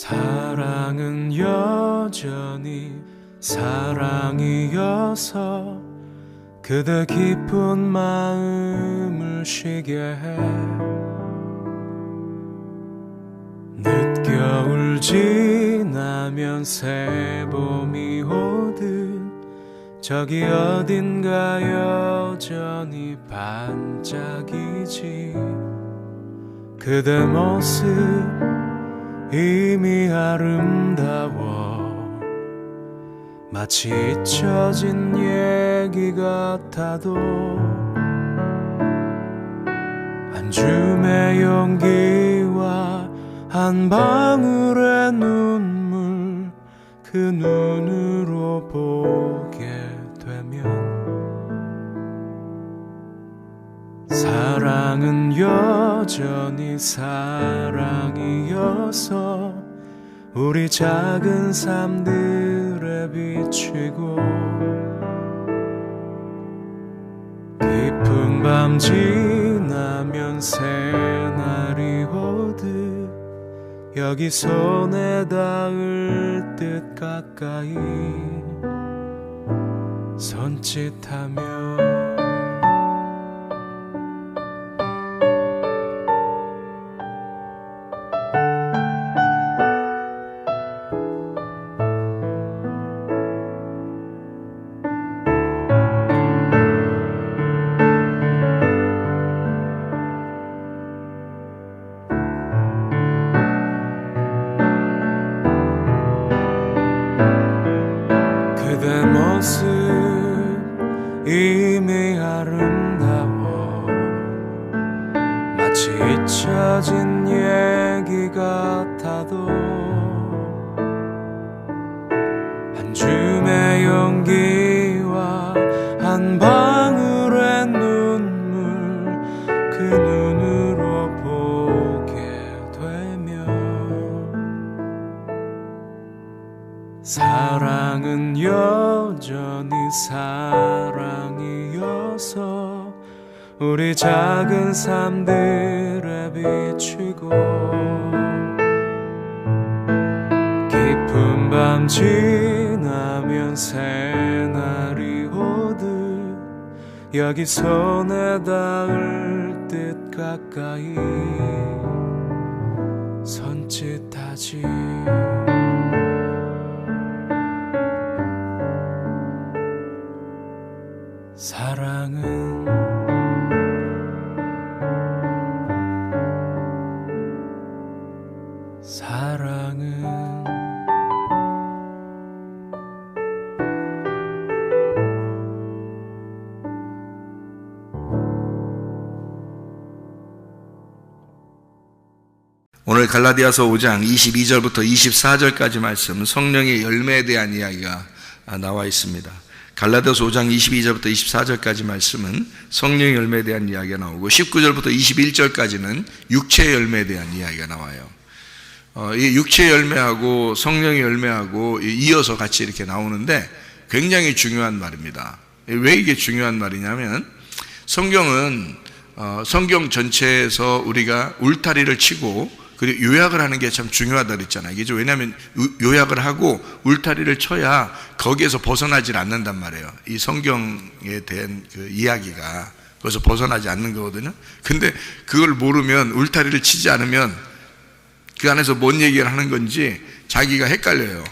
사랑은 여전히 사랑이어서 그대 깊은 마음을 쉬게 해. 늦겨울 지나면 새봄이 오듯 저기 어딘가 여전히 반짝이지. 그대 모습 이미 아름다워 마치 잊혀진 얘기 같아도 한 줌의 용기와 한 방울의 눈물 그 눈으로 보게 되면 사랑은 여전히 사랑이어서 우리 작은 삶들에 비치고 깊은 밤 지나면 새날이 오듯 여기 손에 닿을 듯 가까이 손짓하며 그대 모습 이미 아름다워 마치 잊혀진 얘기 같아도 한 줌의 용기와 한 방울의 눈물 그 눈으로 보게 되면 사랑은 여전히 사랑이어서 우리 작은 삶들에 비치고 깊은 밤 지나면 새날이 오듯 여기 손에 닿을 듯 가까이 손짓하지. 사랑은 오늘 갈라디아서 5장 22절부터 24절까지 말씀, 성령의 열매에 대한 이야기가 나와 있습니다. 갈라디아서 5장 22절부터 24절까지 말씀은 성령의 열매에 대한 이야기가 나오고 19절부터 21절까지는 육체의 열매에 대한 이야기가 나와요. 이 육체의 열매하고 성령의 열매하고 이어서 같이 이렇게 나오는데 굉장히 중요한 말입니다. 왜 이게 중요한 말이냐면 성경은 성경 전체에서 우리가 울타리를 치고 그리고 요약을 하는 게 참 중요하다 그랬잖아요. 이게 왜냐하면 요약을 하고 울타리를 쳐야 거기에서 벗어나질 않는단 말이에요. 이 성경에 대한 그 이야기가 거기서 벗어나지 않는 거거든요. 근데 그걸 모르면, 울타리를 치지 않으면 그 안에서 뭔 얘기를 하는 건지 자기가 헷갈려요.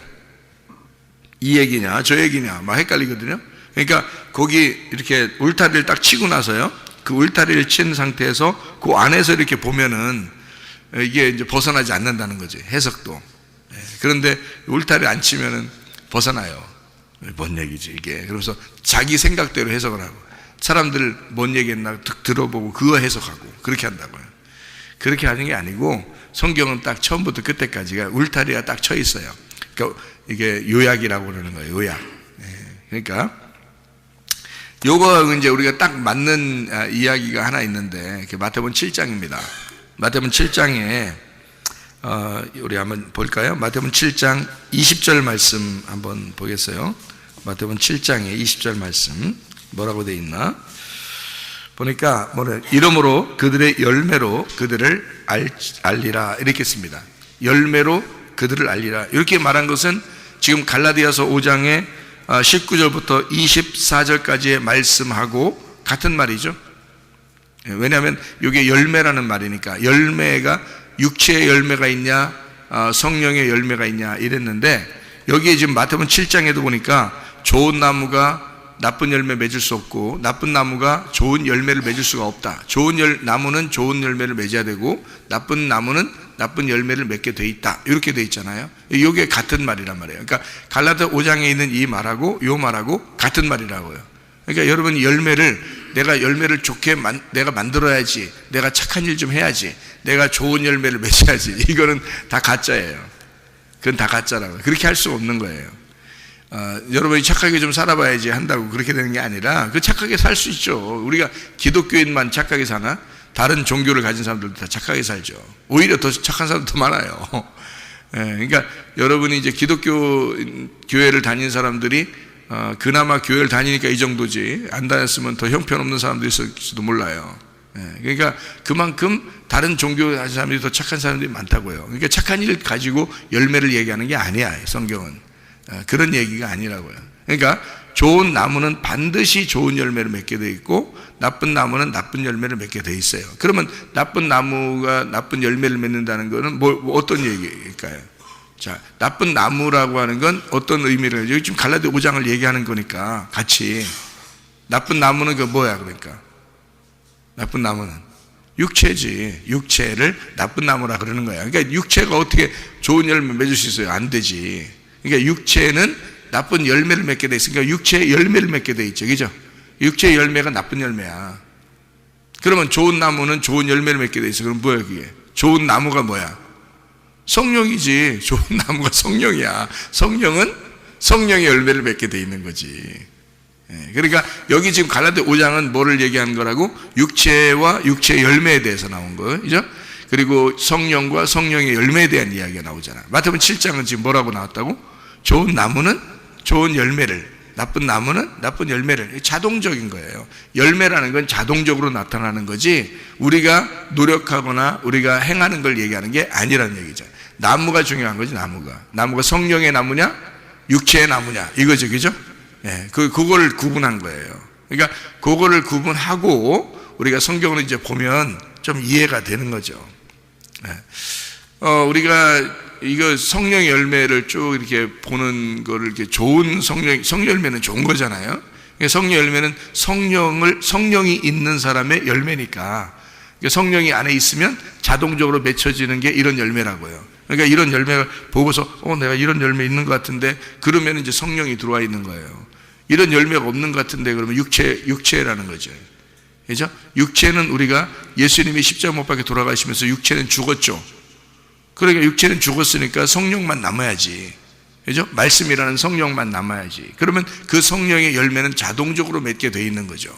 이 얘기냐 저 얘기냐 막 헷갈리거든요. 그러니까 거기 이렇게 울타리를 딱 치고 나서요, 그 울타리를 친 상태에서 그 안에서 이렇게 보면은 이게 이제 벗어나지 않는다는 거지, 해석도. 그런데 울타리 안 치면은 벗어나요. 뭔 얘기지 이게. 그래서 자기 생각대로 해석을 하고, 사람들 뭔 얘기했나 들어보고 그거 해석하고 그렇게 한다고요. 그렇게 하는 게 아니고 성경은 딱 처음부터 끝에까지가 울타리가 딱 쳐 있어요. 그러니까 이게 요약이라고 그러는 거예요. 요약. 그러니까 요거 이제 우리가 딱 맞는 이야기가 하나 있는데 마태복음 7장입니다. 마태복음 7장에 우리 한번 볼까요? 마태복음 7장 20절 말씀 한번 보겠어요. 마태복음 7장에 20절 말씀 뭐라고 되어 있나? 보니까 이름으로 그들의 열매로 그들을 알리라 이렇게 씁니다. 열매로 그들을 알리라. 이렇게 말한 것은 지금 갈라디아서 5장의 19절부터 24절까지의 말씀하고 같은 말이죠. 왜냐하면 이게 열매라는 말이니까. 열매가 육체의 열매가 있냐 성령의 열매가 있냐 이랬는데, 여기에 지금 마태복음 7장에도 보니까 좋은 나무가 나쁜 열매 맺을 수 없고 나쁜 나무가 좋은 열매를 맺을 수가 없다. 좋은 나무는 좋은 열매를 맺어야 되고 나쁜 나무는 나쁜 열매를 맺게 돼 있다. 이렇게 돼 있잖아요. 이게 같은 말이란 말이에요. 그러니까 갈라디아 5장에 있는 이 말하고 이 말하고 같은 말이라고요. 그러니까 여러분 내가 열매를 좋게 내가 만들어야지, 내가 착한 일 좀 해야지, 내가 좋은 열매를 맺어야지, 이거는 다 가짜예요. 그건 다 가짜라고요. 그렇게 할 수 없는 거예요. 여러분이 착하게 좀 살아봐야지 한다고 그렇게 되는 게 아니라, 그 착하게 살 수 있죠. 우리가 기독교인만 착하게 사나? 다른 종교를 가진 사람들도 다 착하게 살죠. 오히려 더 착한 사람도 더 많아요. 그러니까 여러분이 이제 기독교 교회를 다니는 사람들이 그나마 교회를 다니니까 이 정도지, 안 다녔으면 더 형편없는 사람들이 있을지도 몰라요. 그러니까 그만큼 다른 종교 가진 사람들이 더 착한 사람들이 많다고요. 그러니까 착한 일 가지고 열매를 얘기하는 게 아니야, 성경은. 그런 얘기가 아니라고요. 그러니까 좋은 나무는 반드시 좋은 열매를 맺게 돼 있고 나쁜 나무는 나쁜 열매를 맺게 돼 있어요. 그러면 나쁜 나무가 나쁜 열매를 맺는다는 것은 어떤 얘기일까요? 자, 나쁜 나무라고 하는 건 어떤 의미를, 여기 지금 갈라디아 5장을 얘기하는 거니까 같이. 나쁜 나무는 그 뭐야, 그러니까 나쁜 나무는 육체지. 육체를 나쁜 나무라 그러는 거야. 그러니까 육체가 어떻게 좋은 열매 맺을 수 있어요? 안 되지. 그러니까 육체는 나쁜 열매를 맺게 돼 있으니까 육체의 열매를 맺게 돼 있죠. 그죠? 육체의 열매가 나쁜 열매야. 그러면 좋은 나무는 좋은 열매를 맺게 돼 있어. 그럼 뭐야 그게? 좋은 나무가 뭐야? 성령이지. 좋은 나무가 성령이야. 성령은 성령의 열매를 맺게 돼 있는 거지. 그러니까 여기 지금 갈라디아 5장은 뭐를 얘기하는 거라고? 육체와 육체의 열매에 대해서 나온 거예요. 그죠? 그리고 성령과 성령의 열매에 대한 이야기가 나오잖아. 마태복음 7장은 지금 뭐라고 나왔다고? 좋은 나무는 좋은 열매를, 나쁜 나무는 나쁜 열매를. 자동적인 거예요. 열매라는 건 자동적으로 나타나는 거지 우리가 노력하거나 우리가 행하는 걸 얘기하는 게 아니라는 얘기죠. 나무가 중요한 거지. 나무가 성령의 나무냐 육체의 나무냐 이거죠. 그죠? 그거를 구분한 거예요. 그러니까 그거를 구분하고 우리가 성경을 이제 보면 좀 이해가 되는 거죠. 우리가 이거 성령의 열매를 쭉 이렇게 보는 거를 이렇게 좋은 성령 열매는 좋은 거잖아요. 성령 열매는 성령이 있는 사람의 열매니까, 성령이 안에 있으면 자동적으로 맺혀지는 게 이런 열매라고요. 그러니까 이런 열매를 보고서 내가 이런 열매 있는 것 같은데, 그러면 이제 성령이 들어와 있는 거예요. 이런 열매가 없는 것 같은데 그러면 육체라는 거죠. 그죠? 육체는 우리가 예수님이 십자가 못 박혀 돌아가시면서 육체는 죽었죠. 그러니까 육체는 죽었으니까 성령만 남아야지. 그죠? 말씀이라는 성령만 남아야지. 그러면 그 성령의 열매는 자동적으로 맺게 돼 있는 거죠.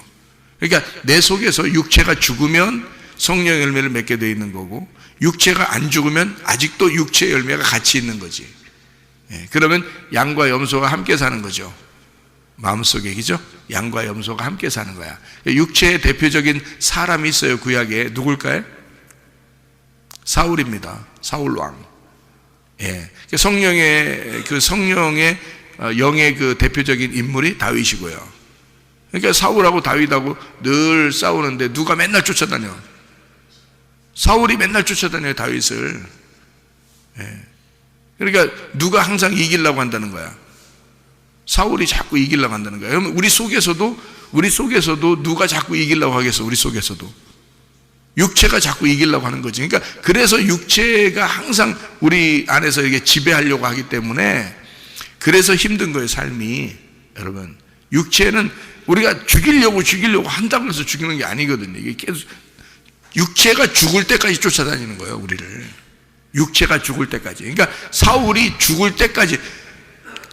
그러니까 내 속에서 육체가 죽으면 성령 열매를 맺게 돼 있는 거고, 육체가 안 죽으면 아직도 육체의 열매가 같이 있는 거지. 그러면 양과 염소가 함께 사는 거죠. 마음속에. 그죠? 양과 염소가 함께 사는 거야. 육체의 대표적인 사람이 있어요, 구약에. 누굴까요? 사울입니다. 사울 왕. 성령의 영의 그 대표적인 인물이 다윗이고요. 그러니까 사울하고 다윗하고 늘 싸우는데 누가 맨날 쫓아다녀? 사울이 맨날 쫓아다녀요, 다윗을. 그러니까 누가 항상 이기려고 한다는 거야? 사울이 자꾸 이기려고 한다는 거야. 그러면 우리 속에서도 누가 자꾸 이기려고 하겠어? 우리 속에서도 육체가 자꾸 이기려고 하는 거지. 그러니까 그래서 육체가 항상 우리 안에서 이게 지배하려고 하기 때문에 그래서 힘든 거예요, 삶이. 여러분, 육체는 우리가 죽이려고 한다고 해서 죽이는 게 아니거든요. 이게 계속 육체가 죽을 때까지 쫓아다니는 거예요, 우리를. 육체가 죽을 때까지. 그러니까 사울이 죽을 때까지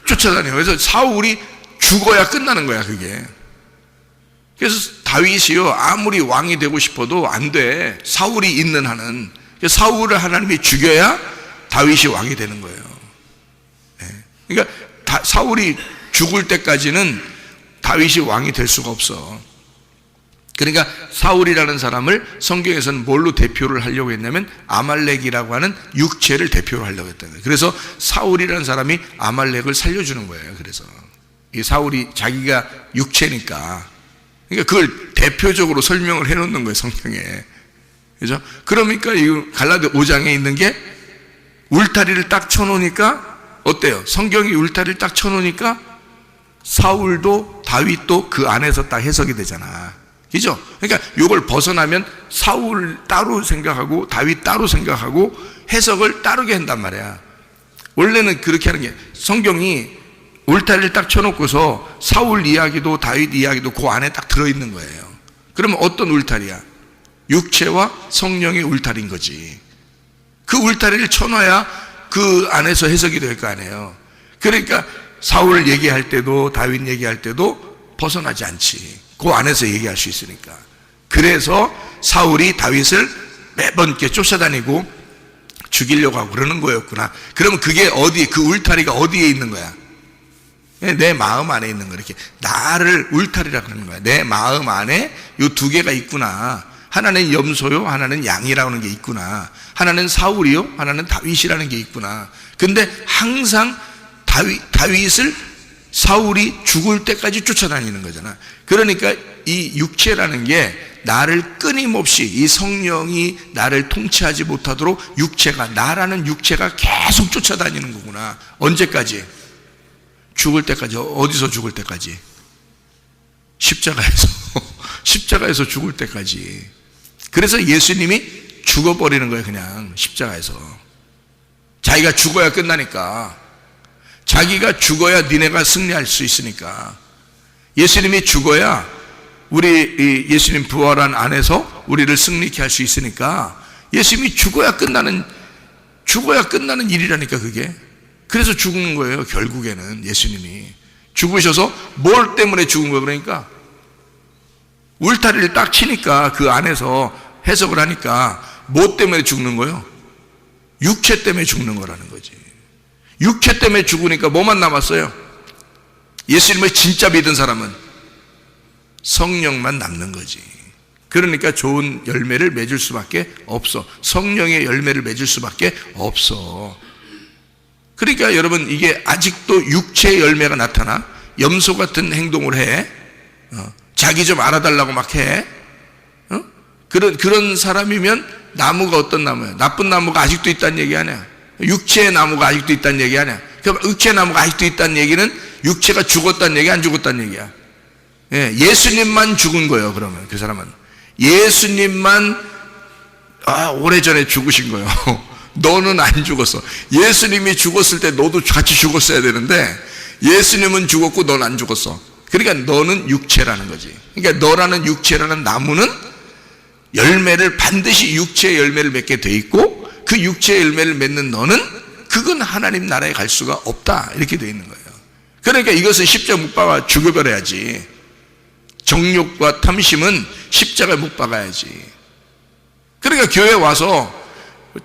쫓아다녀요. 그래서 사울이 죽어야 끝나는 거야, 그게. 그래서 다윗이요, 아무리 왕이 되고 싶어도 안 돼. 사울이 있는 한은. 사울을 하나님이 죽여야 다윗이 왕이 되는 거예요. 그러니까 사울이 죽을 때까지는 다윗이 왕이 될 수가 없어. 그러니까 사울이라는 사람을 성경에서는 뭘로 대표를 하려고 했냐면 아말렉이라고 하는 육체를 대표로 하려고 했다는 거예요. 그래서 사울이라는 사람이 아말렉을 살려주는 거예요. 그래서 이 사울이 자기가 육체니까, 그러니까 그걸 대표적으로 설명을 해놓는 거예요, 성경에. 그죠? 그러니까 이 갈라디아 5장에 있는 게 울타리를 딱 쳐놓으니까 어때요? 성경이 울타리를 딱 쳐놓으니까 사울도 다윗도 그 안에서 딱 해석이 되잖아. 그죠? 그러니까 이걸 벗어나면 사울 따로 생각하고 다윗 따로 생각하고 해석을 따르게 한단 말이야. 원래는 그렇게 하는 게, 성경이 울타리를 딱 쳐놓고서 사울 이야기도 다윗 이야기도 그 안에 딱 들어있는 거예요. 그러면 어떤 울타리야? 육체와 성령의 울타리인 거지. 그 울타리를 쳐놔야 그 안에서 해석이 될 거 아니에요. 그러니까 사울 얘기할 때도 다윗 얘기할 때도 벗어나지 않지. 그 안에서 얘기할 수 있으니까. 그래서 사울이 다윗을 매번 이렇게 쫓아다니고 죽이려고 하고 그러는 거였구나. 그러면 그게 어디, 그 울타리가 어디에 있는 거야? 내 마음 안에 있는 거. 이렇게 나를 울타리라 그러는 거야. 내 마음 안에 이 두 개가 있구나. 하나는 염소요, 하나는 양이라는 게 있구나. 하나는 사울이요, 하나는 다윗이라는 게 있구나. 근데 항상 다윗을 사울이 죽을 때까지 쫓아다니는 거잖아. 그러니까 이 육체라는 게 나를 끊임없이, 이 성령이 나를 통치하지 못하도록 육체가, 나라는 육체가 계속 쫓아다니는 거구나. 언제까지? 죽을 때까지. 어디서 죽을 때까지? 십자가에서. 십자가에서 죽을 때까지. 그래서 예수님이 죽어버리는 거예요, 그냥 십자가에서. 자기가 죽어야 끝나니까. 자기가 죽어야 니네가 승리할 수 있으니까. 예수님이 죽어야 우리 예수님 부활한 안에서 우리를 승리케 할 수 있으니까. 예수님이 죽어야 끝나는 일이라니까, 그게. 그래서 죽는 거예요, 결국에는. 예수님이 죽으셔서 뭘 때문에 죽은 거예요? 그러니까 울타리를 딱 치니까, 그 안에서 해석을 하니까 뭐 때문에 죽는 거예요? 육체 때문에 죽는 거라는 거지. 육체 때문에 죽으니까 뭐만 남았어요? 예수님을 진짜 믿은 사람은 성령만 남는 거지. 그러니까 좋은 열매를 맺을 수밖에 없어. 성령의 열매를 맺을 수밖에 없어. 그러니까 여러분, 이게 아직도 육체의 열매가 나타나 염소 같은 행동을 해. 자기 좀 알아달라고 막 해. 그런 사람이면 나무가 어떤 나무야? 나쁜 나무가 아직도 있다는 얘기 아니야. 육체의 나무가 아직도 있다는 얘기 아니야. 그러니까 육체의 나무가 아직도 있다는 얘기는 육체가 죽었다는 얘기, 안 죽었다는 얘기야. 예수님만 죽은 거예요. 그러면 그 사람은 예수님만 오래전에 죽으신 거예요. 너는 안 죽었어. 예수님이 죽었을 때 너도 같이 죽었어야 되는데 예수님은 죽었고 넌 안 죽었어. 그러니까 너는 육체라는 거지. 그러니까 너라는 육체라는 나무는 열매를, 반드시 육체의 열매를 맺게 돼 있고, 그 육체의 열매를 맺는 너는 그건 하나님 나라에 갈 수가 없다, 이렇게 돼 있는 거예요. 그러니까 이것은 십자가 못 박아 죽여버려야지. 정욕과 탐심은 십자가에 못 박아야지. 그러니까 교회 와서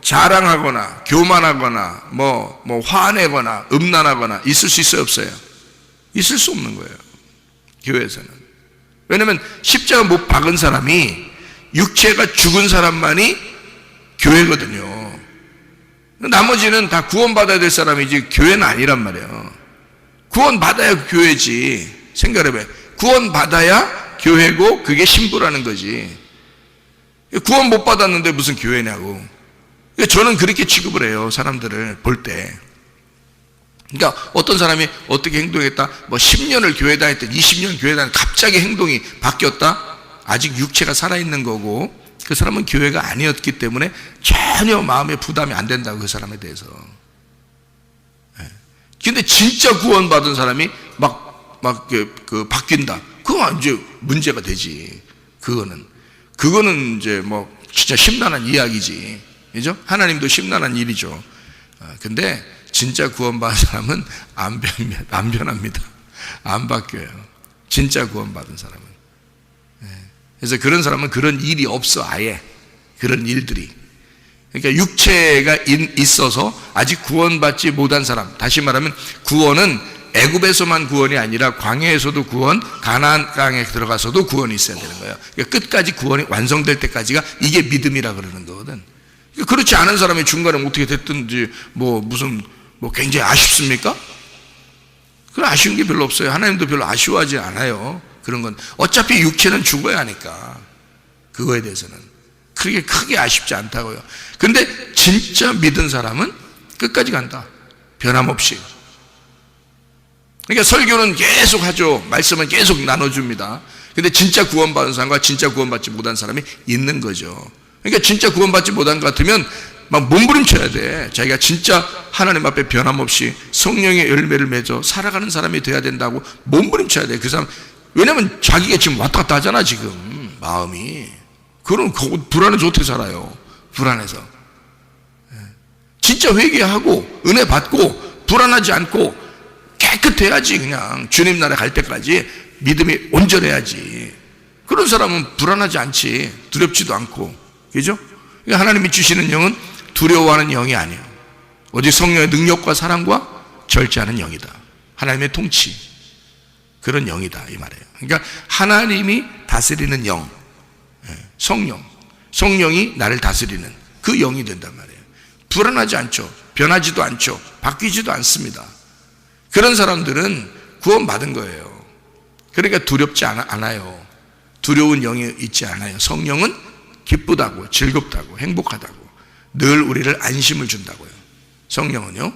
자랑하거나 교만하거나 뭐 화내거나 음란하거나 있을 수 있어요, 없어요? 있을 수 없는 거예요, 교회에서는. 왜냐하면 십자가 못 박은 사람이, 육체가 죽은 사람만이 교회거든요. 나머지는 다 구원받아야 될 사람이지 교회는 아니란 말이에요. 구원받아야 교회지. 생각해봐요. 구원받아야 교회고 그게 신부라는 거지. 구원 못 받았는데 무슨 교회냐고. 저는 그렇게 취급을 해요, 사람들을 볼 때. 그러니까 어떤 사람이 어떻게 행동했다, 10년을 교회 다녔다, 20년 교회 다녔다, 갑자기 행동이 바뀌었다? 아직 육체가 살아있는 거고, 그 사람은 교회가 아니었기 때문에 전혀 마음에 부담이 안 된다고, 그 사람에 대해서. 근데 진짜 구원받은 사람이 바뀐다. 그건 이제 문제가 되지. 그거는 이제 진짜 심란한 이야기지. 그죠? 하나님도 심란한 일이죠. 근데 진짜 구원받은 사람은 안 변합니다. 안 바뀌어요. 진짜 구원받은 사람은. 그래서 그런 사람은 그런 일이 없어, 아예. 그런 일들이. 그러니까 육체가 있어서 아직 구원받지 못한 사람, 다시 말하면 구원은 애굽에서만 구원이 아니라 광야에서도 구원, 가나안 땅에 들어가서도 구원이 있어야 되는 거예요. 그러니까 끝까지 구원이 완성될 때까지가 이게 믿음이라 그러는 거거든. 그러니까 그렇지 않은 사람이 중간에 어떻게 됐든지 무슨 굉장히 아쉽습니까? 그런 아쉬운 게 별로 없어요. 하나님도 별로 아쉬워하지 않아요. 그런 건 어차피 육체는 죽어야 하니까 그거에 대해서는 그렇게 크게 아쉽지 않다고요. 근데 진짜 믿은 사람은 끝까지 간다. 변함없이. 그러니까 설교는 계속 하죠. 말씀은 계속 나눠줍니다. 근데 진짜 구원받은 사람과 진짜 구원받지 못한 사람이 있는 거죠. 그러니까 진짜 구원받지 못한 것 같으면 막 몸부림쳐야 돼. 자기가 진짜 하나님 앞에 변함없이 성령의 열매를 맺어 살아가는 사람이 돼야 된다고 몸부림쳐야 돼. 그 사람, 왜냐면 자기가 지금 왔다 갔다 하잖아, 지금 마음이. 그럼 불안해서 어떻게 살아요? 불안해서. 진짜 회개하고 은혜 받고 불안하지 않고 깨끗해야지. 그냥 주님 나라 갈 때까지 믿음이 온전해야지. 그런 사람은 불안하지 않지. 두렵지도 않고. 그죠? 하나님이 주시는 영은 두려워하는 영이 아니에요. 오직 성령의 능력과 사랑과 절제하는 영이다. 하나님의 통치, 그런 영이다 이 말이에요. 그러니까 하나님이 다스리는 영, 성령이 나를 다스리는 그 영이 된단 말이에요. 불안하지 않죠. 변하지도 않죠. 바뀌지도 않습니다. 그런 사람들은 구원받은 거예요. 그러니까 두렵지 않아요. 두려운 영이 있지 않아요. 성령은 기쁘다고, 즐겁다고, 행복하다고, 늘 우리를 안심을 준다고요. 성령은요.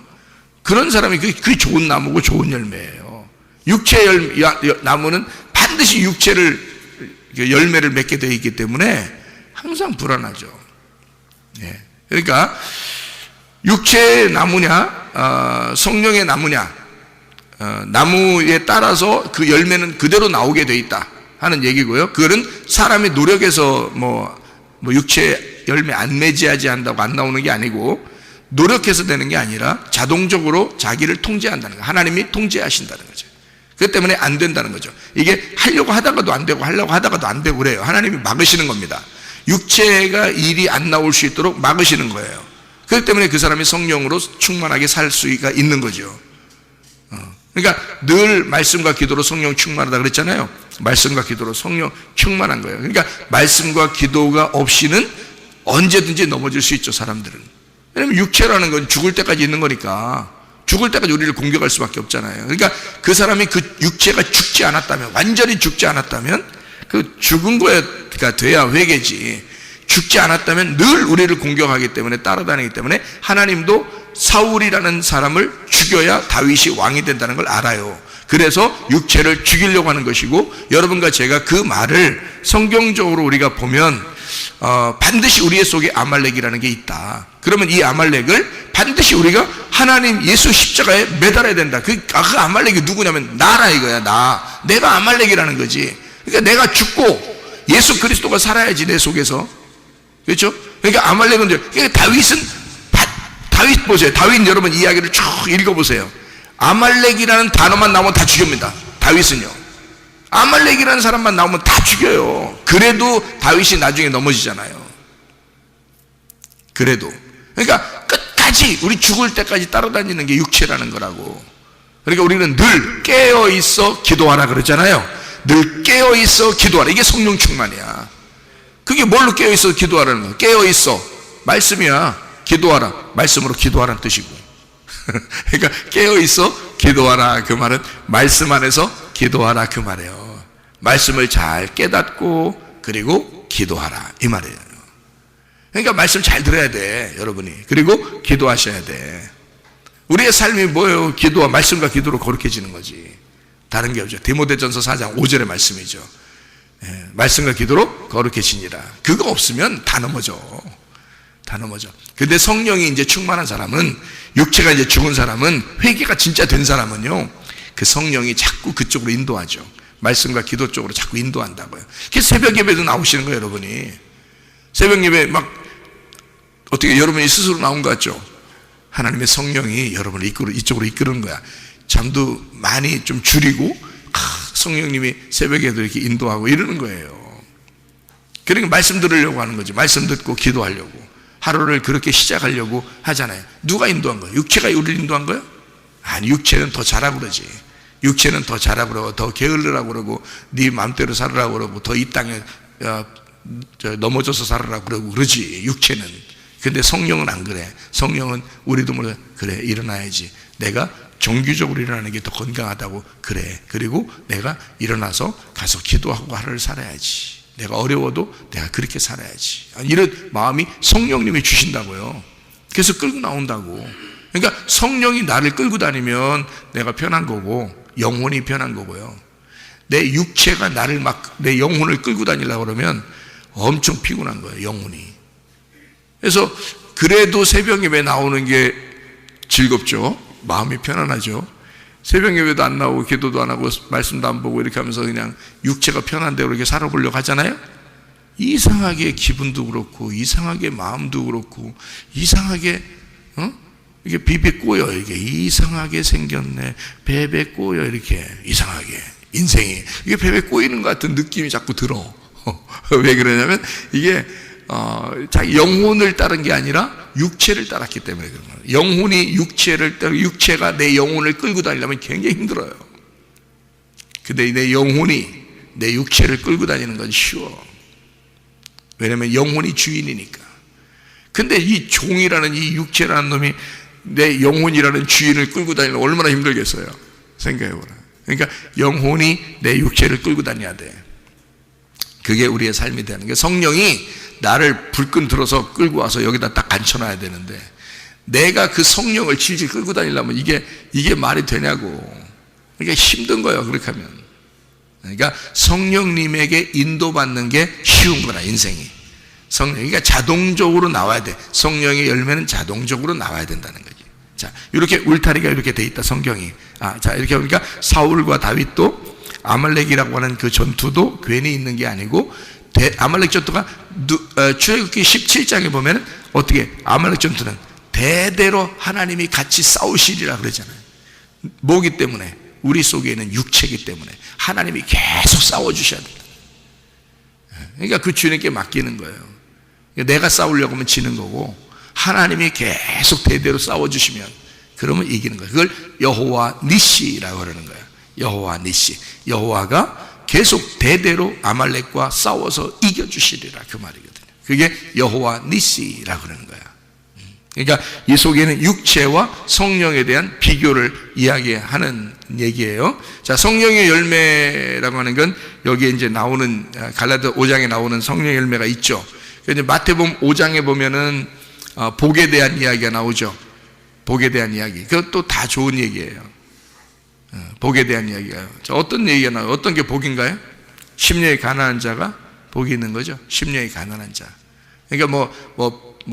그런 사람이 그게 좋은 나무고 좋은 열매예요. 육체의 나무는 반드시 열매를 맺게 되어 있기 때문에 항상 불안하죠. 그러니까 육체의 나무냐 성령의 나무냐, 나무에 따라서 그 열매는 그대로 나오게 되어 있다 하는 얘기고요. 그거는 사람이 노력해서 육체 열매 안 맺어야지 한다고 안 나오는 게 아니고, 노력해서 되는 게 아니라 자동적으로 자기를 통제한다는 거예요. 하나님이 통제하신다는 거죠. 그렇기 때문에 안 된다는 거죠. 이게 하려고 하다가도 안 되고 하려고 하다가도 안 되고 그래요. 하나님이 막으시는 겁니다. 육체가 일이 안 나올 수 있도록 막으시는 거예요. 그렇기 때문에 그 사람이 성령으로 충만하게 살 수가 있는 거죠. 그러니까 늘 말씀과 기도로 성령 충만하다 그랬잖아요. 말씀과 기도로 성령 충만한 거예요. 그러니까 말씀과 기도가 없이는 언제든지 넘어질 수 있죠, 사람들은. 왜냐하면 육체라는 건 죽을 때까지 있는 거니까 죽을 때까지 우리를 공격할 수밖에 없잖아요. 그러니까 그 사람이 그 육체가 죽지 않았다면, 완전히 죽지 않았다면, 그 죽은 거가 돼야 회개지. 죽지 않았다면 늘 우리를 공격하기 때문에, 따라다니기 때문에 하나님도 사울이라는 사람을 죽여야 다윗이 왕이 된다는 걸 알아요. 그래서 육체를 죽이려고 하는 것이고, 여러분과 제가 그 말을 성경적으로 우리가 보면 반드시 우리의 속에 아말렉이라는 게 있다. 그러면 이 아말렉을 반드시 우리가 하나님 예수 십자가에 매달아야 된다. 그 아말렉이 누구냐면 나라 이거야. 내가 아말렉이라는 거지. 그러니까 내가 죽고 예수 그리스도가 살아야지 내 속에서. 그렇죠? 그러니까 아말렉은, 그러니까 다윗 보세요. 다윗 여러분 이야기를 쭉 읽어보세요. 아말렉이라는 단어만 나오면 다 죽입니다. 다윗은요. 아말렉이라는 사람만 나오면 다 죽여요. 그래도 다윗이 나중에 넘어지잖아요. 그래도. 그러니까 끝까지 우리 죽을 때까지 따라다니는 게 육체라는 거라고. 그러니까 우리는 늘 깨어있어 기도하라 그러잖아요. 늘 깨어있어 기도하라. 이게 성령 충만이야. 그게 뭘로 깨어있어 기도하라는 거야? 깨어있어. 말씀이야. 기도하라. 말씀으로 기도하라는 뜻이고. 그러니까 깨어있어 기도하라. 그 말은 말씀 안에서 기도하라 그 말이에요. 말씀을 잘 깨닫고 그리고 기도하라 이 말이에요. 그러니까 말씀 잘 들어야 돼, 여러분이. 그리고 기도하셔야 돼. 우리의 삶이 뭐예요? 기도와 말씀과 기도로 거룩해지는 거지. 다른 게 없죠. 디모데전서 4장 5절의 말씀이죠. 말씀과 기도로 거룩해지니라. 그거 없으면 다 넘어져. 다 넘어져. 근데 성령이 이제 충만한 사람은, 육체가 이제 죽은 사람은, 회개가 진짜 된 사람은요, 그 성령이 자꾸 그쪽으로 인도하죠. 말씀과 기도 쪽으로 자꾸 인도한다고요. 그게 새벽 예배도 나오시는 거예요, 여러분이. 새벽 예배 막 어떻게 여러분이 스스로 나온 것 같죠? 하나님의 성령이 여러분을 이쪽으로 이끄는 거야. 잠도 많이 좀 줄이고 성령님이 새벽에도 이렇게 인도하고 이러는 거예요. 그러니까 말씀 들으려고 하는 거지. 말씀 듣고 기도하려고. 하루를 그렇게 시작하려고 하잖아요. 누가 인도한 거예요? 육체가 우리를 인도한 거예요? 아니, 육체는 더 잘하고 그러지. 육체는 더 자라고 그러고 더 게을르라고 그러고 네 마음대로 살으라고 그러고 더 이 땅에 넘어져서 살으라고 그러고 그러지 육체는. 근데 성령은 안 그래. 성령은 우리도 몰라 그래 일어나야지. 내가 정규적으로 일어나는 게 더 건강하다고 그래. 그리고 내가 일어나서 가서 기도하고 하루를 살아야지. 내가 어려워도 내가 그렇게 살아야지. 이런 마음이 성령님이 주신다고요. 그래서 끌고 나온다고. 그러니까 성령이 나를 끌고 다니면 내가 편한 거고 영혼이 편한 거고요. 내 육체가 나를 막 내 영혼을 끌고 다니려고 그러면 엄청 피곤한 거예요, 영혼이. 그래서 그래도 새벽 예배 나오는 게 즐겁죠. 마음이 편안하죠. 새벽 예배도 안 나오고 기도도 안 하고 말씀도 안 보고 이렇게 하면서 그냥 육체가 편한 대로 이렇게 살아보려고 하잖아요. 이상하게 기분도 그렇고 이상하게 마음도 그렇고 이상하게 이게 비비 꼬여. 이게 이상하게 생겼네. 베베 꼬여. 이렇게 이상하게 인생이 이게 베베 꼬이는 것 같은 느낌이 자꾸 들어. 왜 그러냐면 이게 자기 영혼을 따른 게 아니라 육체를 따랐기 때문에 그런 거예요. 영혼이 육체를 따르고 육체가 내 영혼을 끌고 다니려면 굉장히 힘들어요. 근데 내 영혼이 내 육체를 끌고 다니는 건 쉬워. 왜냐면 영혼이 주인이니까. 근데 이 종이라는 이 육체라는 놈이 내 영혼이라는 주인을 끌고 다니면 얼마나 힘들겠어요. 생각해보라. 그러니까 영혼이 내 육체를 끌고 다녀야 돼. 그게 우리의 삶이 되는 게 성령이 나를 불끈 들어서 끌고 와서 여기다 딱 앉혀놔야 되는데 내가 그 성령을 질질 끌고 다니려면 이게 말이 되냐고. 그러니까 힘든 거예요. 그렇게 하면. 그러니까 성령님에게 인도받는 게 쉬운 거라 인생이. 그러니까 자동적으로 나와야 돼. 성령의 열매는 자동적으로 나와야 된다는 거지. 자, 이렇게 울타리가 이렇게 돼 있다 성경이. 자 이렇게 보니까 사울과 다윗도 아말렉이라고 하는 그 전투도 괜히 있는 게 아니고 아말렉 전투가 출애굽기 17장에 보면 어떻게 아말렉 전투는 대대로 하나님이 같이 싸우시리라 그러잖아요. 뭐기 때문에? 우리 속에 있는 육체이기 때문에 하나님이 계속 싸워주셔야 된다. 그러니까 그 주님께 맡기는 거예요. 내가 싸우려고 하면 지는 거고 하나님이 계속 대대로 싸워주시면 그러면 이기는 거예요. 그걸 여호와 니시라고 그러는 거예요. 여호와 니시. 여호와가 계속 대대로 아말렉과 싸워서 이겨주시리라 그 말이거든요. 그게 여호와 니시라고 그러는 거야. 그러니까 이 속에는 육체와 성령에 대한 비교를 이야기하는 얘기예요. 자, 성령의 열매라고 하는 건 여기에 이제 나오는 갈라디아 5장에 나오는 성령의 열매가 있죠. 그런데 마태복음 5장에 보면은 복에 대한 이야기가 나오죠. 복에 대한 이야기. 그것도 다 좋은 얘기예요. 복에 대한 이야기가요. 자, 어떤 얘기가 나와요? 어떤 게 복인가요? 심령이 가난한 자가 복이 있는 거죠. 심령이 가난한 자. 그러니까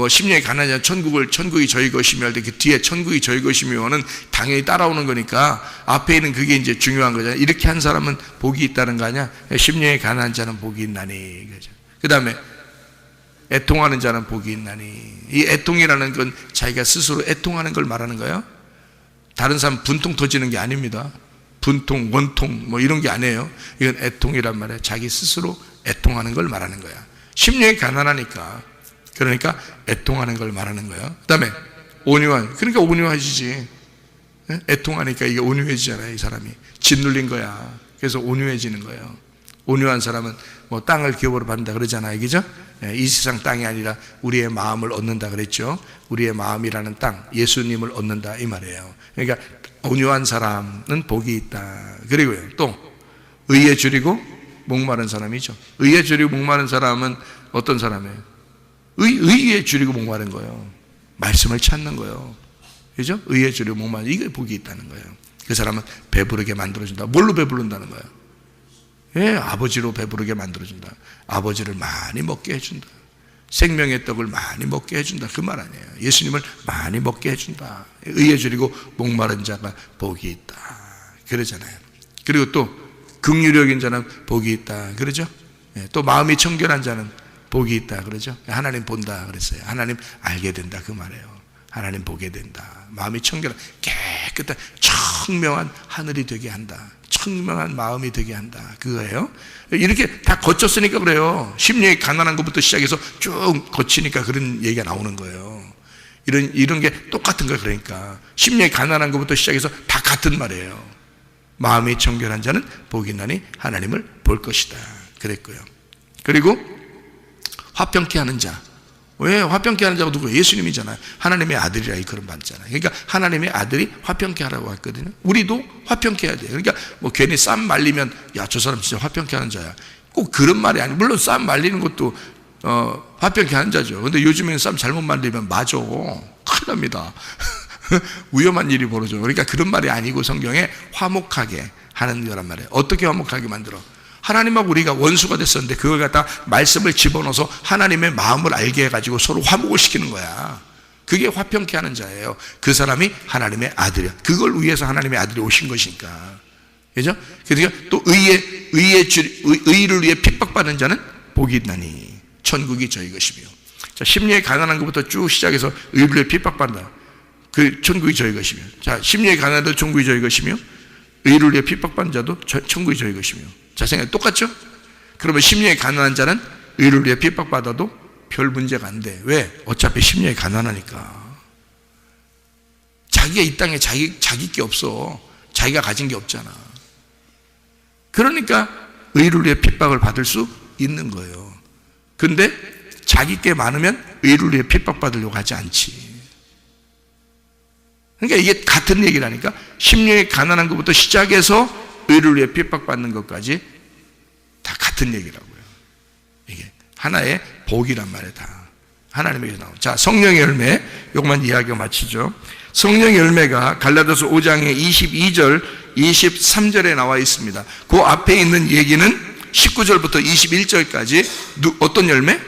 심령이 가난한 자 천국이 저희 것이며 할 때 그 뒤에 천국이 저희 것이며는 당연히 따라오는 거니까 앞에 있는 그게 이제 중요한 거잖아요. 이렇게 한 사람은 복이 있다는 거 아니야? 심령이 가난한 자는 복이 있나니. 그 다음에 애통하는 자는 복이 있나니. 이 애통이라는 건 자기가 스스로 애통하는 걸 말하는 거예요. 다른 사람 분통 터지는 게 아닙니다. 분통, 원통 이런 게 아니에요. 이건 애통이란 말이에요. 자기 스스로 애통하는 걸 말하는 거야. 심령이 가난하니까. 그러니까 애통하는 걸 말하는 거예요. 그 다음에 온유한. 그러니까 온유해지지. 애통하니까 이게 온유해지잖아요. 이 사람이 짓눌린 거야. 그래서 온유해지는 거예요. 온유한 사람은 땅을 기업으로 받는다 그러잖아요. 그죠? 이 세상 땅이 아니라 우리의 마음을 얻는다 그랬죠. 우리의 마음이라는 땅, 예수님을 얻는다 이 말이에요. 그러니까 온유한 사람은 복이 있다. 그리고요, 또 의에 줄이고 목마른 사람이죠. 의에 줄이고 목마른 사람은 어떤 사람이에요? 의에 줄이고 목마른 거예요. 말씀을 찾는 거예요. 그죠? 의에 줄이고 목마른, 이게 복이 있다는 거예요. 그 사람은 배부르게 만들어준다. 뭘로 배부른다는 거예요? 예, 아버지로 배부르게 만들어준다. 아버지를 많이 먹게 해준다. 생명의 떡을 많이 먹게 해준다. 그 말 아니에요. 예수님을 많이 먹게 해준다. 의에 줄이고 목마른 자가 복이 있다. 그러잖아요. 그리고 또 긍휼력인 자는 복이 있다. 그러죠? 예, 또 마음이 청결한 자는 복이 있다. 그러죠? 하나님 본다. 그랬어요. 하나님 알게 된다. 그 말이에요. 하나님 보게 된다. 마음이 청결한, 깨끗한, 청명한 하늘이 되게 한다. 청명한 마음이 되게 한다. 그거예요. 이렇게 다 거쳤으니까 그래요. 심령이 가난한 것부터 시작해서 쭉 거치니까 그런 얘기가 나오는 거예요. 이런 게 똑같은 거예요. 그러니까 심령이 가난한 것부터 시작해서 다 같은 말이에요. 마음이 정결한 자는 복이 있나니 하나님을 볼 것이다 그랬고요. 그리고 화평케 하는 자, 왜 화평케 하는 자가 누구예요? 예수님이잖아요. 하나님의 아들이라 그런 받잖아요. 그러니까 하나님의 아들이 화평케 하라고 했거든요. 우리도 화평케 해야 돼요. 그러니까 뭐 괜히 쌈 말리면 야, 저 사람 진짜 화평케 하는 자야, 꼭 그런 말이 아니에요. 물론 쌈 말리는 것도 화평케 하는 자죠. 근데 요즘에는 쌈 잘못 말리면 맞아, 큰일 납니다. 위험한 일이 벌어져. 그러니까 그런 말이 아니고 성경에 화목하게 하는 거란 말이에요. 어떻게 화목하게 만들어? 하나님하고 우리가 원수가 됐었는데 그걸 갖다 말씀을 집어넣어서 하나님의 마음을 알게 해가지고 서로 화목을 시키는 거야. 그게 화평케 하는 자예요. 그 사람이 하나님의 아들이야. 그걸 위해서 하나님의 아들이 오신 것이니까. 그죠? 그러니까 또 의를 위해 핍박받는 자는 복이 있나니 천국이 저희 것이며. 자, 심령이 가난한 것부터 쭉 시작해서 의를 위해 핍박받는다. 그 천국이 저희 것이며. 자, 심령이 가난한 자도 천국이 저희 것이며, 의를 위해 핍박받는 자도 천국이 저희 것이며. 자, 생각이 똑같죠? 그러면 심령이 가난한 자는 의를 위해 핍박받아도 별 문제가 안 돼. 왜? 어차피 심령이 가난하니까. 자기가 이 땅에 자기 게 없어. 자기가 가진 게 없잖아. 그러니까 의를 위해 핍박을 받을 수 있는 거예요. 근데 자기 게 많으면 의를 위해 핍박받으려고 하지 않지. 그러니까 이게 같은 얘기라니까. 심령이 가난한 것부터 시작해서 의를 위해 핍박받는 것까지 다 같은 얘기라고요. 이게 하나의 복이란 말이에요. 다 하나님에게서 나오고. 자, 성령의 열매, 요것만 이야기가 마치죠. 성령의 열매가 갈라디아서 5장의 22절 23절에 나와 있습니다. 그 앞에 있는 얘기는 19절부터 21절까지 어떤 열매?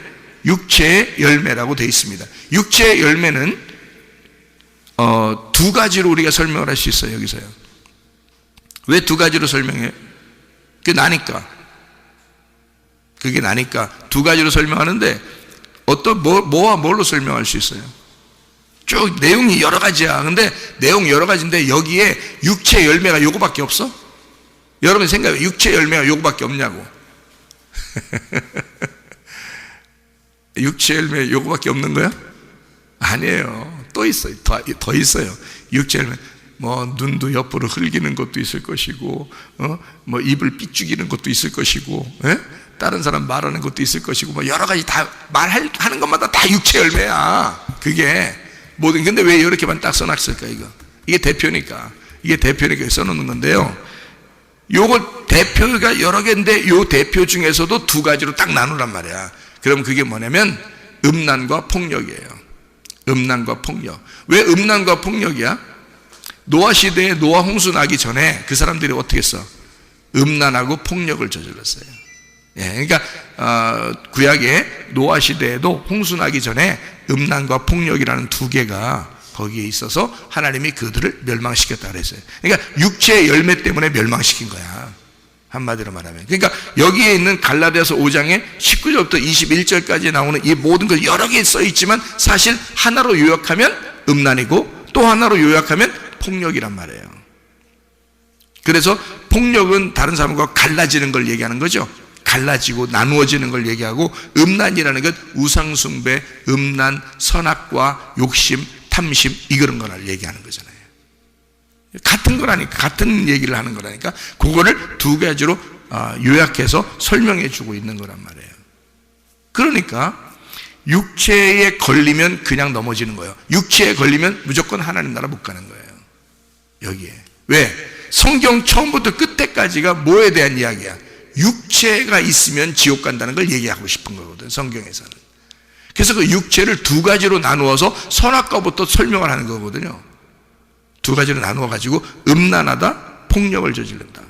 육체의 열매라고 되어 있습니다. 육체의 열매는 두 가지로 우리가 설명을 할 수 있어요. 여기서요. 왜 두 가지로 설명해요? 그게 나니까 두 가지로 설명하는데, 뭐와 뭘로 설명할 수 있어요? 쭉 내용이 여러 가지야. 근데 내용 여러 가지인데 여기에 육체 열매가 요거밖에 없어? 여러분 생각해, 육체 열매가 요거밖에 없냐고. 육체 열매 요거밖에 없는 거야? 아니에요. 또 있어요. 더 있어요. 육체 열매. 뭐 눈도 옆으로 흘기는 것도 있을 것이고, 뭐 입을 삐죽이는 것도 있을 것이고, 다른 사람 말하는 것도 있을 것이고, 뭐 여러 가지 다 말하는 것마다 다 육체 열매야. 그게 모든. 근데 왜 이렇게만 딱 써놨을까? 이게 대표니까. 써놓는 건데요. 요거 대표가 여러 개인데 요 대표 중에서도 두 가지로 딱 나누란 말이야. 그럼 그게 뭐냐면 음란과 폭력이에요. 음란과 폭력. 왜 음란과 폭력이야? 노아 시대에 노아 홍수 나기 전에 그 사람들이 어떻게 했어? 음란하고 폭력을 저질렀어요. 예, 그러니까 구약의 노아 시대에도 홍수 나기 전에 음란과 폭력이라는 두 개가 거기에 있어서 하나님이 그들을 멸망시켰다 그랬어요. 그러니까 육체의 열매 때문에 멸망시킨 거야, 한마디로 말하면. 그러니까 여기에 있는 갈라디아서 5장의 19절부터 21절까지 나오는 이 모든 것 여러 개 써 있지만 사실 하나로 요약하면 음란이고 또 하나로 요약하면 폭력이란 말이에요. 그래서 폭력은 다른 사람과 갈라지는 걸 얘기하는 거죠. 갈라지고 나누어지는 걸 얘기하고, 음란이라는 것 우상숭배, 음란, 선악과 욕심, 탐심, 이런 거를 얘기하는 거잖아요. 같은 거라니까, 같은 얘기를 하는 거라니까. 그거를 두 가지로 요약해서 설명해 주고 있는 거란 말이에요. 그러니까 육체에 걸리면 그냥 넘어지는 거예요. 육체에 걸리면 무조건 하나님 나라 못 가는 거예요. 여기에. 왜? 성경 처음부터 끝에까지가 뭐에 대한 이야기야? 육체가 있으면 지옥 간다는 걸 얘기하고 싶은 거거든, 성경에서는. 그래서 그 육체를 두 가지로 나누어서 선악과부터 설명을 하는 거거든요. 두 가지로 나누어 가지고 음란하다, 폭력을 저지른다.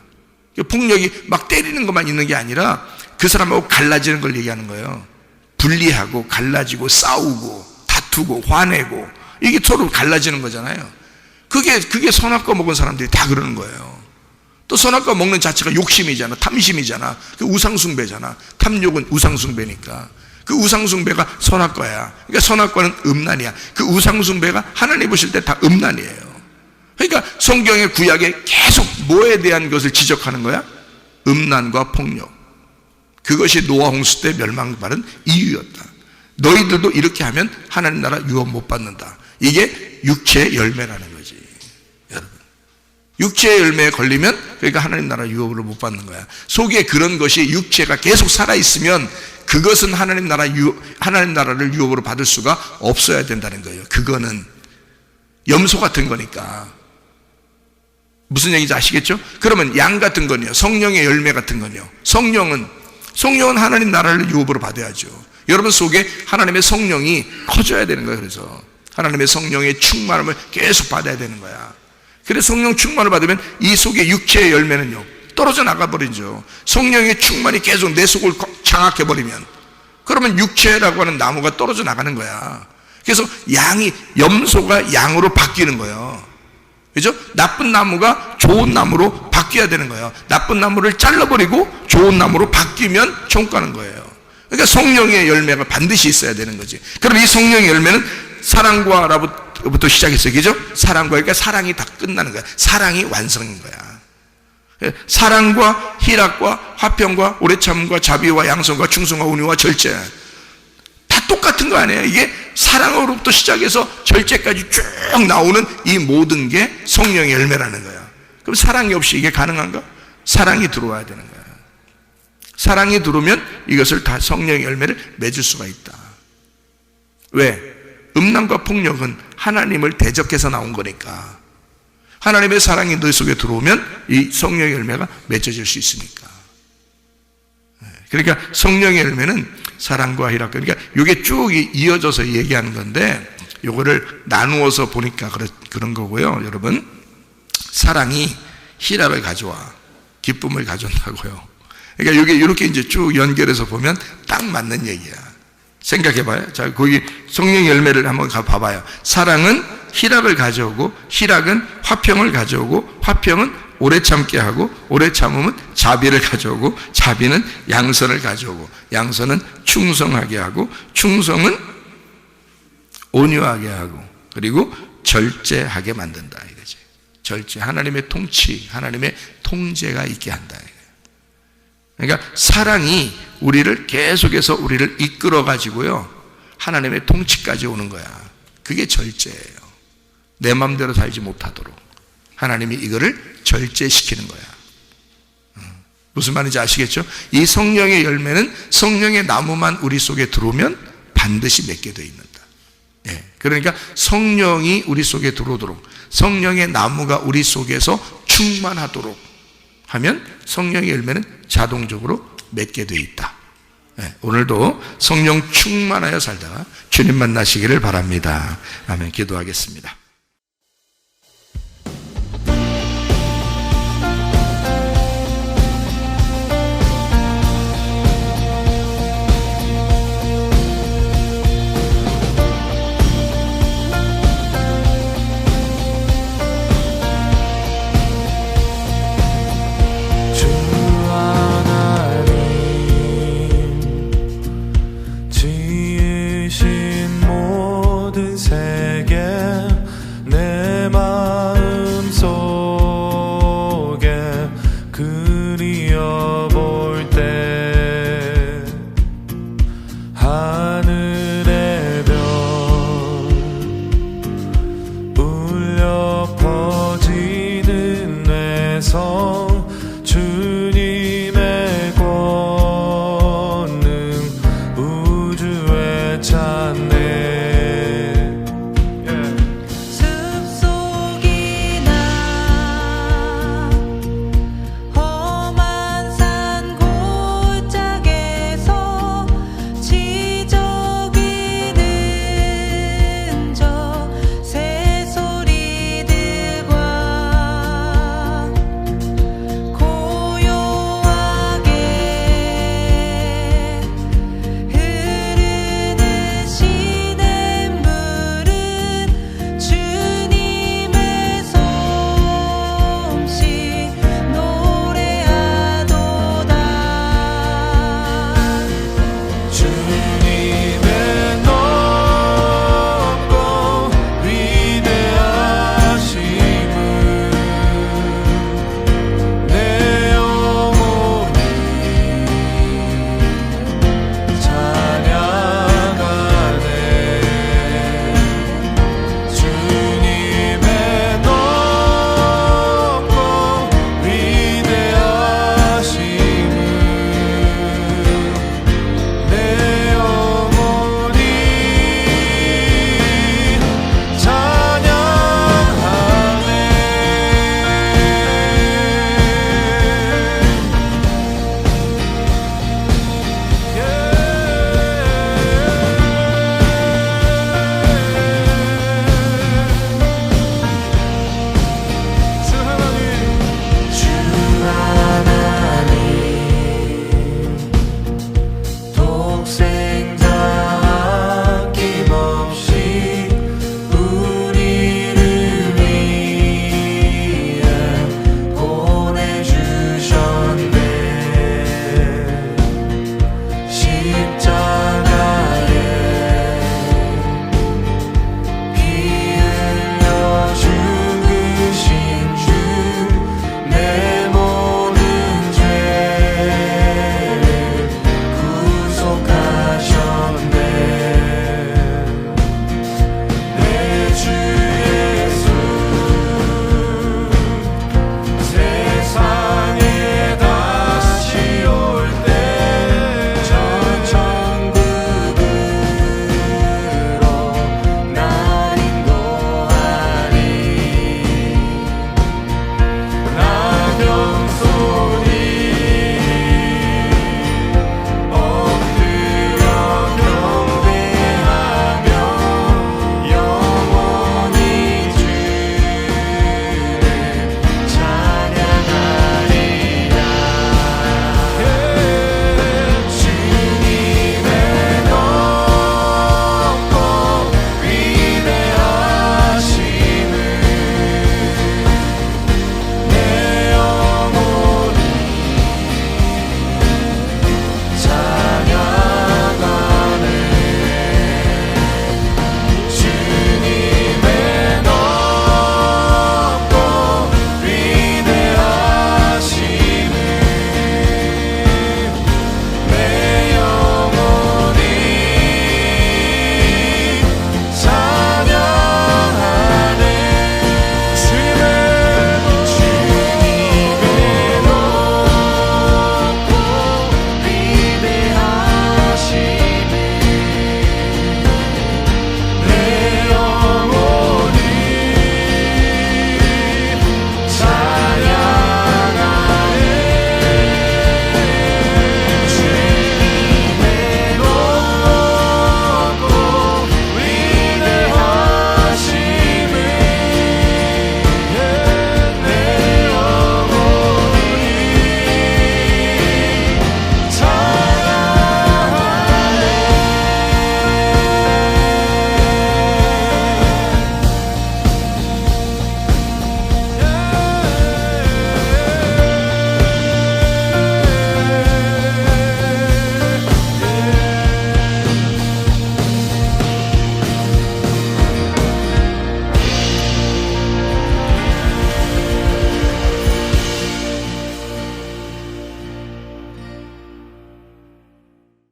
폭력이 막 때리는 것만 있는 게 아니라 그 사람하고 갈라지는 걸 얘기하는 거예요. 분리하고 갈라지고 싸우고 다투고 화내고, 이게 서로 갈라지는 거잖아요. 그게 선악과 먹은 사람들이 다 그러는 거예요. 또 선악과 먹는 자체가 욕심이잖아, 탐심이잖아, 그 우상숭배잖아. 탐욕은 우상숭배니까 그 우상숭배가 선악과야. 그러니까 선악과는 음란이야. 그 우상숭배가 하나님 보실 때 다 음란이에요. 그러니까 성경의 구약에 계속 뭐에 대한 것을 지적하는 거야? 음란과 폭력. 그것이 노아 홍수 때 멸망받은 이유였다. 너희들도 이렇게 하면 하나님 나라 유업 못 받는다. 이게 육체의 열매라는 거지, 여러분. 육체의 열매에 걸리면 그러니까 하나님 나라 유업을 못 받는 거야. 속에 그런 것이 육체가 계속 살아있으면 그것은 하나님 나라를 유업으로 받을 수가 없어야 된다는 거예요. 그거는 염소 같은 거니까. 무슨 얘기인지 아시겠죠? 그러면 양 같은 건요, 성령의 열매 같은 건요, 성령은 하나님 나라를 유업으로 받아야죠. 여러분 속에 하나님의 성령이 커져야 되는 거예요. 그래서 하나님의 성령의 충만함을 계속 받아야 되는 거야. 그래서 성령 충만을 받으면 이 속에 육체의 열매는요 떨어져 나가버리죠. 성령의 충만이 계속 내 속을 장악해버리면, 그러면 육체라고 하는 나무가 떨어져 나가는 거야. 그래서 염소가 양으로 바뀌는 거예요. 그죠? 나쁜 나무가 좋은 나무로 바뀌어야 되는 거예요. 나쁜 나무를 잘라버리고 좋은 나무로 바뀌면 총가는 거예요. 그러니까 성령의 열매가 반드시 있어야 되는 거지. 그럼 이 성령의 열매는 사랑과로부터 시작했어요. 그죠? 사랑과, 그러니까 사랑이 다 끝나는 거야. 사랑이 완성인 거야. 사랑과 희락과 화평과 오래 참음과 자비와 양선과 충성과 온유와 절제, 다 똑같은 거 아니에요? 이게 사랑으로부터 시작해서 절제까지 쭉 나오는 이 모든 게 성령의 열매라는 거야. 그럼 사랑이 없이 이게 가능한가? 사랑이 들어와야 되는 거야. 사랑이 들어오면 이것을 다 성령의 열매를 맺을 수가 있다. 왜? 음란과 폭력은 하나님을 대적해서 나온 거니까. 하나님의 사랑이 너 속에 들어오면 이 성령의 열매가 맺어질 수 있으니까. 그러니까 성령의 열매는 사랑과 희락, 그러니까 이게 쭉 이어져서 얘기하는 건데, 요거를 나누어서 보니까 그런 거고요. 여러분, 사랑이 희락을 가져와, 기쁨을 가져온다고요. 그러니까 이게 이렇게 이제 쭉 연결해서 보면 딱 맞는 얘기야. 생각해봐요. 자, 거기 성령의 열매를 한번 봐봐요. 사랑은 희락을 가져오고, 희락은 화평을 가져오고, 화평은 오래 참게 하고, 오래 참음은 자비를 가져오고, 자비는 양선을 가져오고, 양선은 충성하게 하고, 충성은 온유하게 하고, 그리고 절제하게 만든다 이거지. 절제, 하나님의 통치, 하나님의 통제가 있게 한다. 그러니까 사랑이 우리를 계속해서 우리를 이끌어 가지고요 하나님의 통치까지 오는 거야. 그게 절제예요. 내 마음대로 살지 못하도록 하나님이 이거를 절제시키는 거야. 무슨 말인지 아시겠죠? 이 성령의 열매는 성령의 나무만 우리 속에 들어오면 반드시 맺게 되어 있는다. 그러니까 성령이 우리 속에 들어오도록, 성령의 나무가 우리 속에서 충만하도록 하면 성령의 열매는 자동적으로 맺게 되어 있다. 오늘도 성령 충만하여 살다가 주님 만나시기를 바랍니다. 아멘. 기도하겠습니다.